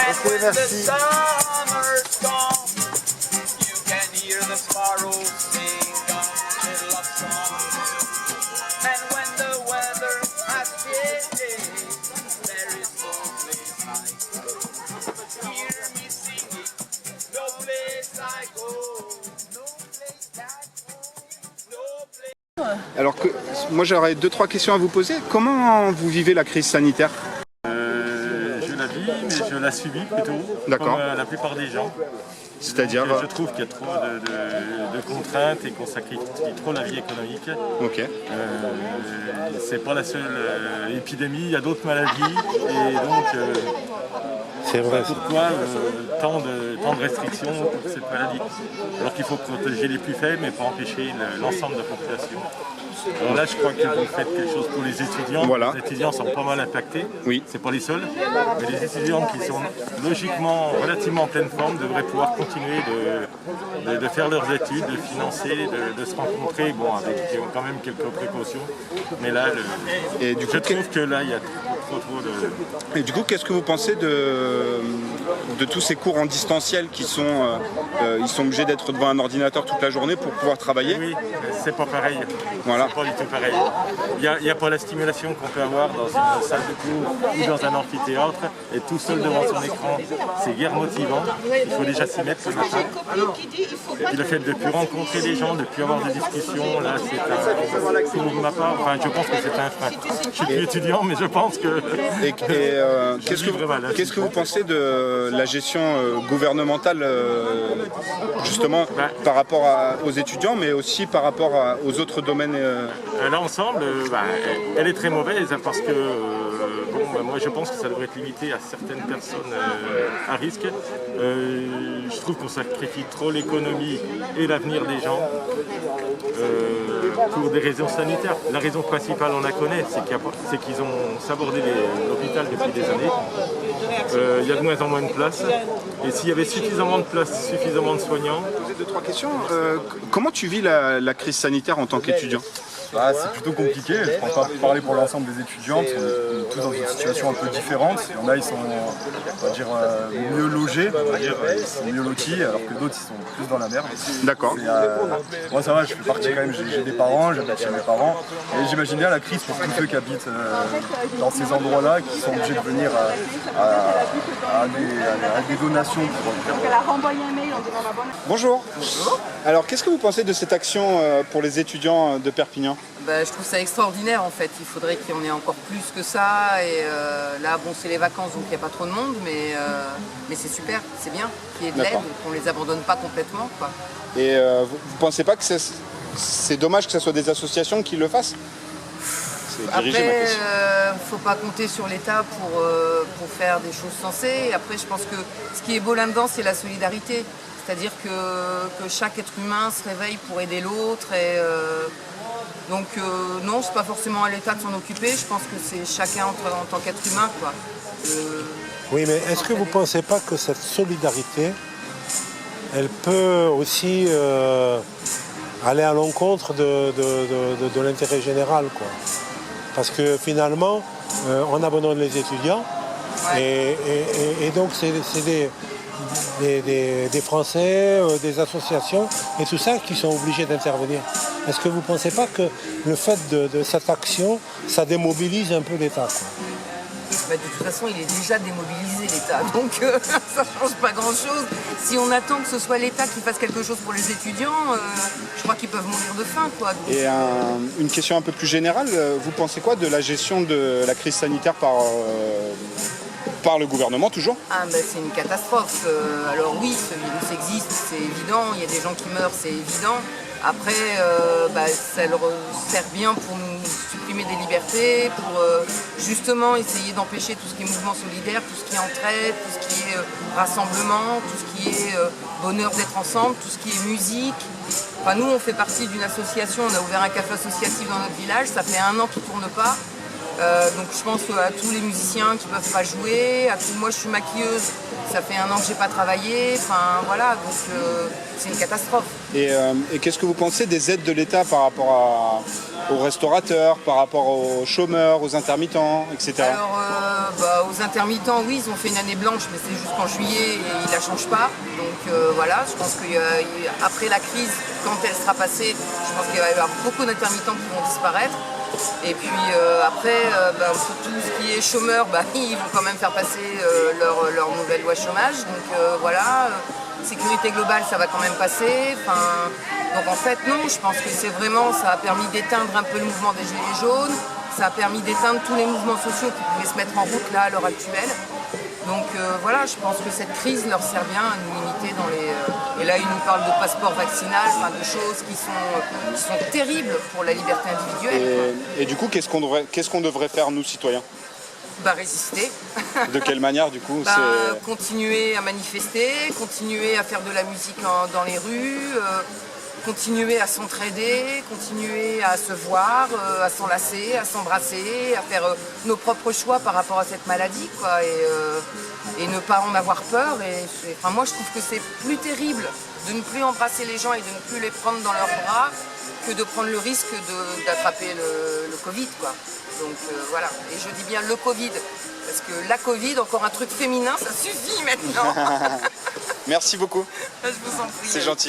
Ok, merci. Alors que moi j'aurais 2-3 questions à vous poser. Comment vous vivez la crise sanitaire? Je la vis, mais je la subis plutôt, D'accord. comme la plupart des gens. C'est-à-dire Je trouve qu'il y a trop de contraintes et qu'on sacrifie trop la vie économique. Ok. C'est pas la seule épidémie, il y a d'autres maladies et donc C'est vrai. pourquoi tant de restrictions pour cette maladie? Alors qu'il faut protéger les plus faibles mais pas empêcher l'ensemble de la population. Alors là, je crois que vous faites quelque chose pour les étudiants. Voilà. Les étudiants sont pas mal impactés. Oui. C'est pas les seuls. Mais les étudiants qui sont logiquement relativement en pleine forme devraient pouvoir continuer de faire leurs études, de financer, de se rencontrer, bon, avec quand même quelques précautions. Mais là, Et du coup, je trouve que là, il y a trop de... Et du coup, qu'est-ce que vous pensez de tous ces cours en distanciel qui sont, ils sont obligés d'être devant un ordinateur toute la journée pour pouvoir travailler? Oui, c'est pas pareil. Voilà. C'est pas du tout pareil. Il n'y a pas la stimulation qu'on peut avoir dans une salle de cours ou dans un amphithéâtre. Et tout seul devant son écran, c'est guère motivant. Il faut déjà s'y mettre le matin. Et puis le fait de ne plus rencontrer les gens, de ne plus avoir de discussions, là, c'est pour ma part, enfin, je pense que c'est un frein. Je suis plus étudiant, mais je pense que... Qu'est-ce que vous pensez de la gestion gouvernementale, justement, par rapport aux étudiants, mais aussi par rapport aux autres domaines? L'ensemble, elle est très mauvaise parce que moi je pense que ça devrait être limité à certaines personnes à risque. Je trouve qu'on sacrifie trop l'économie et l'avenir des gens pour des raisons sanitaires. La raison principale, on la connaît, c'est qu'ils ont sabordé l'hôpital depuis des années. Il y a de moins en moins de places. Et s'il y avait suffisamment de places, suffisamment de soignants... Je vais poser 2-3 questions. Comment tu vis la crise sanitaire en tant qu'étudiant? C'est plutôt compliqué, je ne peux pas parler pour l'ensemble des étudiants, parce qu'on est tous dans une situation un peu différente. Il y en a, ils sont, on va dire, mieux logés, on va dire, ils sont mieux lotis, alors que d'autres, ils sont plus dans la merde. D'accord. Moi ça va, je fais partie quand même, j'ai des parents, j'habite chez mes parents, et j'imagine bien la crise pour tous ceux qui habitent dans ces endroits-là, qui sont obligés de venir à des donations pour... Bonjour. Alors, qu'est-ce que vous pensez de cette action pour les étudiants de Perpignan? Je trouve ça extraordinaire en fait, il faudrait qu'il y en ait encore plus que ça et là bon c'est les vacances donc il n'y a pas trop de monde mais c'est super, c'est bien qu'il y ait de l'aide, qu'on ne les abandonne pas complètement quoi. Et vous ne pensez pas que c'est dommage que ce soit des associations qui le fassent? Après, il ne faut pas compter sur l'État pour faire des choses sensées. Après je pense que ce qui est beau là-dedans c'est la solidarité, c'est-à-dire que chaque être humain se réveille pour aider l'autre et donc non, c'est pas forcément à l'État de s'en occuper, je pense que c'est chacun en tant qu'être humain quoi. Oui, mais est-ce que vous ne pensez pas que cette solidarité, elle peut aussi aller à l'encontre de l'intérêt général quoi? Parce que finalement, on abandonne les étudiants et donc c'est des Français, des associations et tout ça qui sont obligés d'intervenir. Est-ce que vous ne pensez pas que le fait de cette action, ça démobilise un peu l'État? De toute façon, il est déjà démobilisé l'État, donc ça ne change pas grand-chose. Si on attend que ce soit l'État qui fasse quelque chose pour les étudiants, je crois qu'ils peuvent mourir de faim. Quoi. Donc, et une question un peu plus générale, vous pensez quoi de la gestion de la crise sanitaire par le gouvernement toujours? C'est une catastrophe. Alors oui, ce virus existe, c'est évident, il y a des gens qui meurent, c'est évident. Après, ça leur sert bien pour nous supprimer des libertés, pour justement essayer d'empêcher tout ce qui est mouvement solidaire, tout ce qui est entraide, tout ce qui est rassemblement, tout ce qui est bonheur d'être ensemble, tout ce qui est musique. Enfin, nous, on fait partie d'une association, on a ouvert un café associatif dans notre village, ça fait 1 an qu'il ne tourne pas. Donc je pense à tous les musiciens qui ne peuvent pas jouer, moi je suis maquilleuse, ça fait 1 an que j'ai pas travaillé, enfin voilà, donc c'est une catastrophe. Et qu'est-ce que vous pensez des aides de l'État par rapport aux restaurateurs, par rapport aux chômeurs, aux intermittents, etc. Alors aux intermittents, oui, ils ont fait une année blanche, mais c'est jusqu'en juillet et ils la changent pas. Donc voilà, je pense qu'après la crise, quand elle sera passée, je pense qu'il va y avoir beaucoup d'intermittents qui vont disparaître. Et puis après, pour tout ce qui est chômeurs, ils vont quand même faire passer leur nouvelle loi chômage. Donc voilà, sécurité globale, ça va quand même passer. Donc en fait, non, je pense que c'est vraiment, ça a permis d'éteindre un peu le mouvement des Gilets jaunes. Ça a permis d'éteindre tous les mouvements sociaux qui pouvaient se mettre en route là à l'heure actuelle. Donc voilà, je pense que cette crise leur sert bien à nous limiter dans les... Et là, ils nous parlent de passeport vaccinal, de choses qui sont terribles pour la liberté individuelle. Et du coup, qu'est-ce qu'on devrait faire, nous, citoyens? Résister. De quelle manière, du coup? Continuer à manifester, continuer à faire de la musique dans les rues, continuer à s'entraider, continuer à se voir, à s'enlacer, à s'embrasser, à faire nos propres choix par rapport à cette maladie, quoi, et ne pas en avoir peur. Moi, je trouve que c'est plus terrible de ne plus embrasser les gens et de ne plus les prendre dans leurs bras que de prendre le risque d'attraper le Covid, quoi. Donc voilà, et je dis bien le Covid, parce que la Covid, encore un truc féminin, ça suffit maintenant. Merci beaucoup. Je vous en prie. C'est gentil.